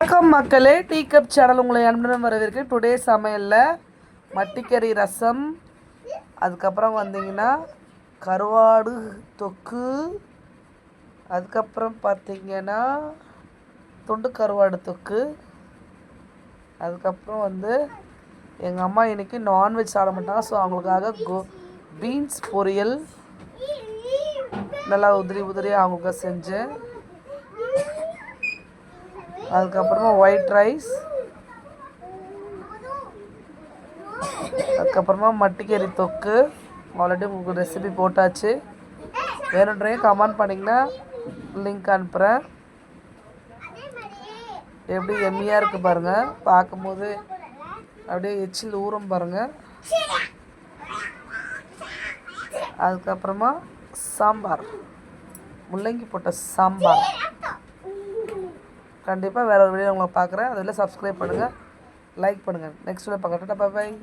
வணக்கம் மக்களே, tea cup channel உங்களை அன்புடன் வரவேற்கு. டுடே சமையலில் மட்டிக்கறி ரசம், அதுக்கப்புறம் வந்தீங்கன்னா கருவாடு தொக்கு, அதுக்கப்புறம் பார்த்தீங்கன்னா துண்டு கருவாடு தொக்கு, அதுக்கப்புறம் எங்கள் அம்மா இன்றைக்கி நான்வெஜ் சாப்பிட மாட்டாங்க. ஸோ அவங்களுக்காக பீன்ஸ் பொரியல் நல்லா உதிரியாக அவங்களுக்காக செஞ்சேன். அதுக்கப்புறமா ஒயிட் ரைஸ், அதுக்கப்புறமா மட்டிக்கறி தொக்கு. ஆல்ரெடி உங்களுக்கு ரெசிபி போட்டாச்சு. வேணுன்றதையும் கமெண்ட் பண்ணிங்கன்னா லிங்க் அனுப்புகிறேன். எப்படி எம்மியாக இருக்குது பாருங்கள், பார்க்கும்போது அப்படியே எச்சில் ஊறும் பாருங்கள். அதுக்கப்புறமா சாம்பார், முள்ளங்கி போட்ட சாம்பார். கண்டிப்பாக வேறு ஒரு வீடியோ உங்களை பார்க்குறேன். அதில் சப்ஸ்கிரைப் பண்ணுங்கள், லைக் பண்ணுங்கள். நெக்ஸ்ட் வீடியோ பார்க்குறேன். பாய்.